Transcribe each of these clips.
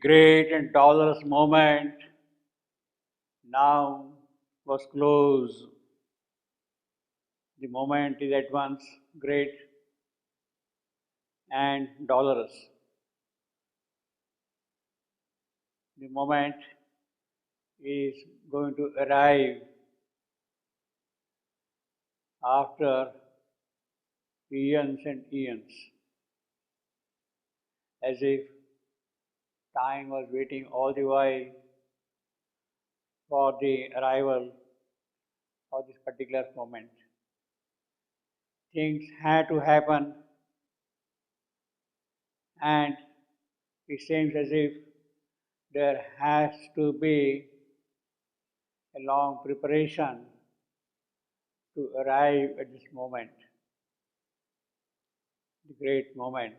great and dolorous moment now was close. The moment is at once great and dolorous. The moment is going to arrive after eons and eons, as if time was waiting all the while for the arrival of this particular moment. Things had to happen, and it seems as if there has to be a long preparation to arrive at this moment, the great moment,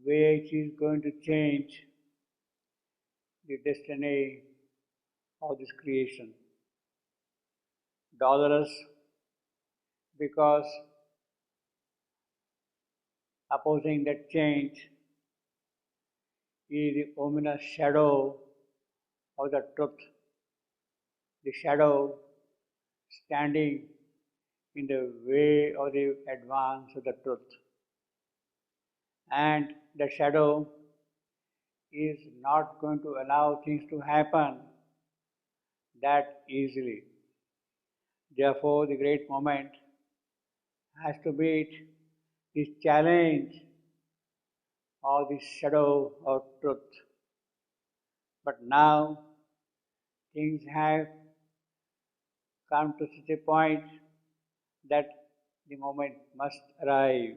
which is going to change the destiny of this creation. Dolorous because opposing that change is the ominous shadow of the truth, the shadow standing in the way of the advance of the truth. And the shadow is not going to allow things to happen that easily. Therefore, the great moment has to meet this challenge of the shadow of truth. But now things have come to such a point that the moment must arrive.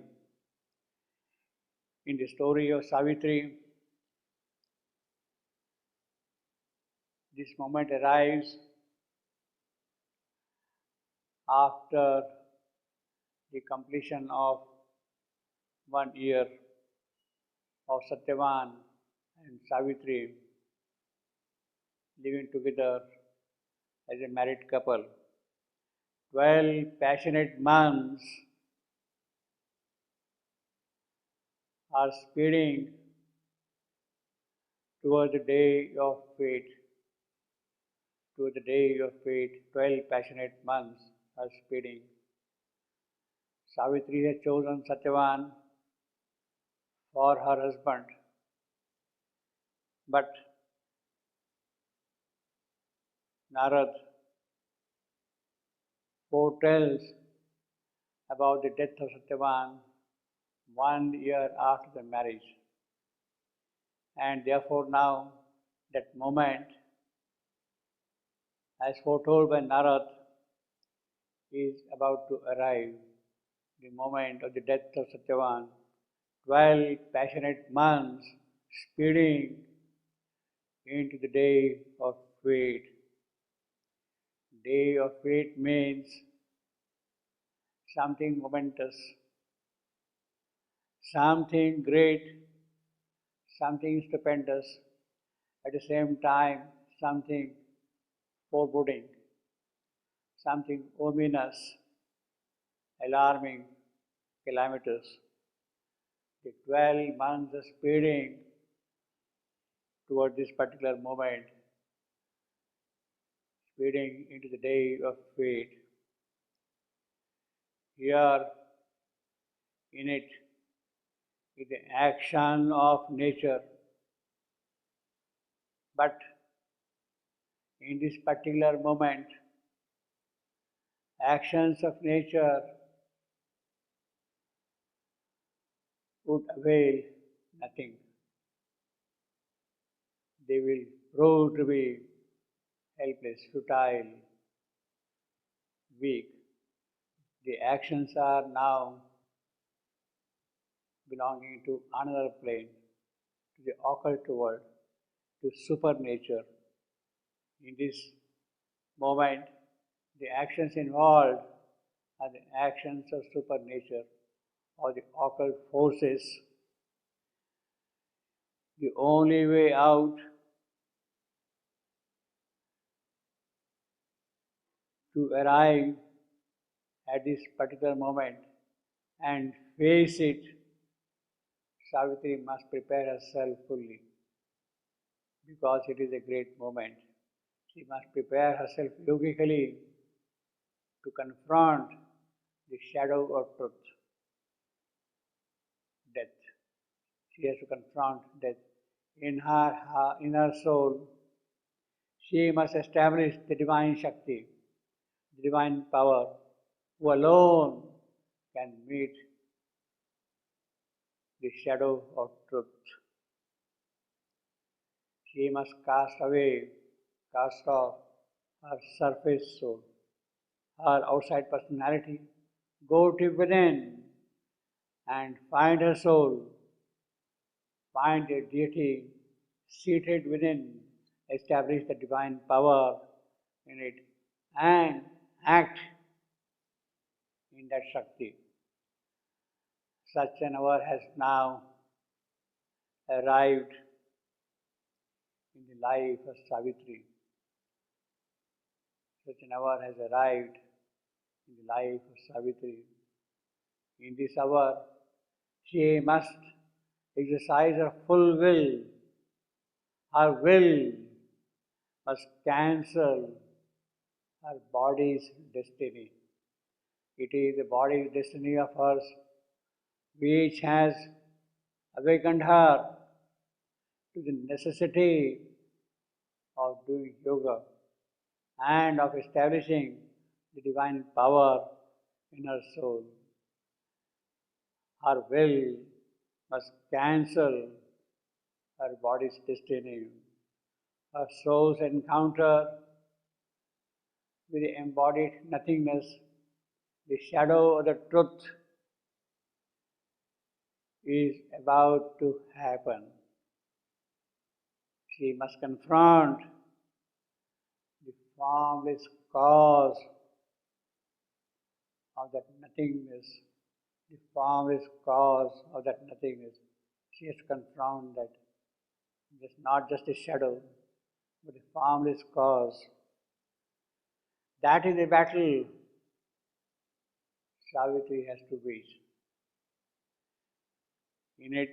In the story of Savitri, this moment arrives after the completion of 1 year of Satyavan and Savitri living together as a married couple. 12 passionate months are speeding towards the day of fate. Towards the day of fate, 12 passionate months are speeding. Savitri has chosen Satyavan for her husband, but Narad foretells about the death of Satyavan 1 year after the marriage. And therefore now that moment, as foretold by Narad, is about to arrive. The moment of the death of Satyavan, 12 passionate months speeding into the day of fate. Day of fate means something momentous, something great, something stupendous, at the same time something foreboding, something ominous, alarming, calamitous. The 12 months are speeding toward this particular moment, speeding into the day of fate. Here in it is the action of nature, but in this particular moment, actions of nature would avail nothing. They will prove to be helpless, futile, weak. The actions are now belonging to another plane, to the occult world, to supernature. In this moment, the actions involved are the actions of supernature or the occult forces. The only way out to arrive at this particular moment and face it, Savitri must prepare herself fully. because it is a great moment. She must prepare herself yogically to confront the shadow of truth, death. She has to confront death. In her inner soul, she must establish the divine Shakti, the divine power, who alone can meet the shadow of truth. She must cast off her surface soul, her outside personality, go deep within and find her soul, find a deity seated within, establish the divine power in it, and act in that Shakti. Such an hour has now arrived in the life of Savitri. Such an hour has arrived in the life of Savitri. In this hour, she must exercise her full will. Her will must cancel her body's destiny. It is the body's destiny of hers which has awakened her to the necessity of doing yoga and of establishing the divine power in her soul. Her will must cancel her body's destiny. Her soul's encounter with the embodied nothingness, the shadow of the truth, is about to happen. She must confront the formless cause of that nothingness, the formless cause of that nothingness. She has to confront that it's not just a shadow, but a formless cause. That is a battle Savitri has to wage. In it,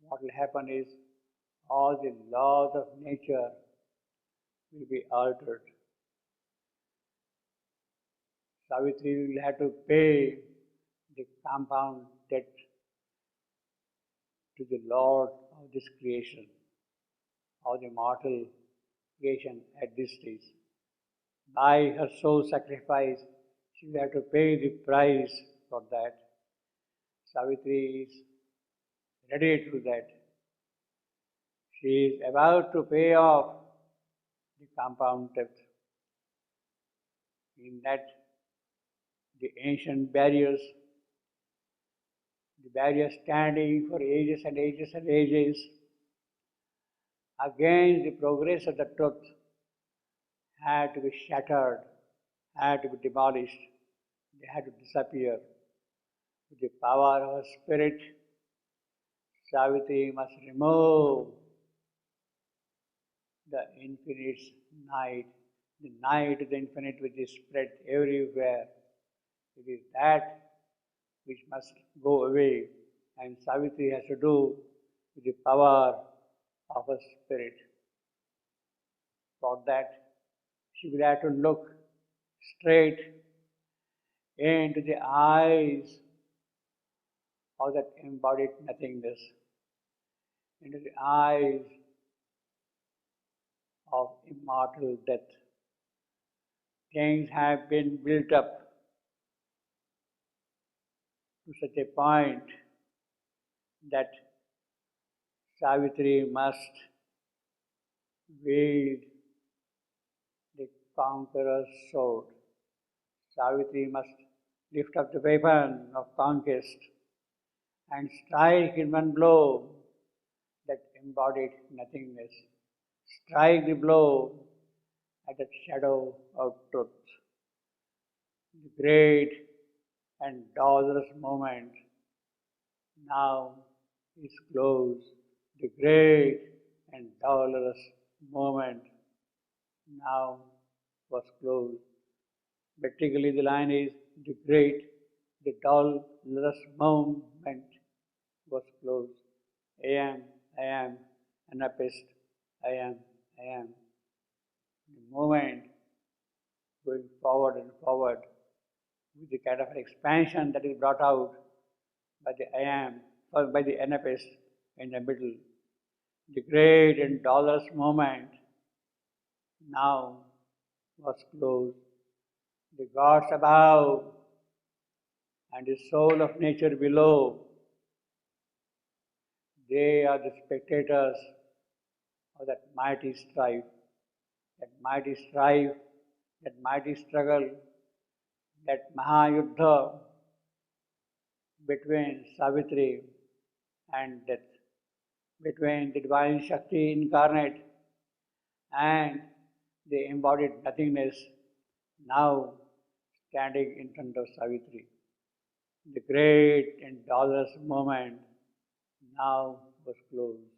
what will happen is all the laws of nature will be altered. Savitri will have to pay the compound debt to the Lord of this creation, of the mortal creation at this stage. By her soul sacrifice, she will have to pay the price for that. Savitri is ready to do that. She is about to pay off the compound debt. In that, the ancient barriers, the barriers standing for ages and ages and ages against the progress of the truth, had to be shattered, had to be demolished, they had to disappear. With the power of her spirit, Savitri must remove the infinite night, the night of the infinite which is spread everywhere. It is that which must go away, and Savitri has to do with the power of her spirit. For that, she will have to look straight into the eyes of that embodied nothingness, into the eyes of immortal death. Things have been built up to such a point that Savitri must wield the conqueror's sword. Savitri must lift up the weapon of conquest and strike in one blow that embodied nothingness. Strike the blow at the shadow of truth. The great and dolorous moment now is close. The great and dolorous moment now was closed. Vertically, the line is the great, the dolorous moment was closed. I am anarchist, I am. The movement going forward and forward with the kind of an expansion that is brought out by the I am, or by the anarchist in the middle. The great and dolorous movement now was closed. The gods above and the soul of nature below, they are the spectators of that mighty strife, that mighty struggle, that Mahayuddha between Savitri and death, between the divine Shakti incarnate and the embodied nothingness now standing in front of Savitri. The great and dolorous moment now was closed.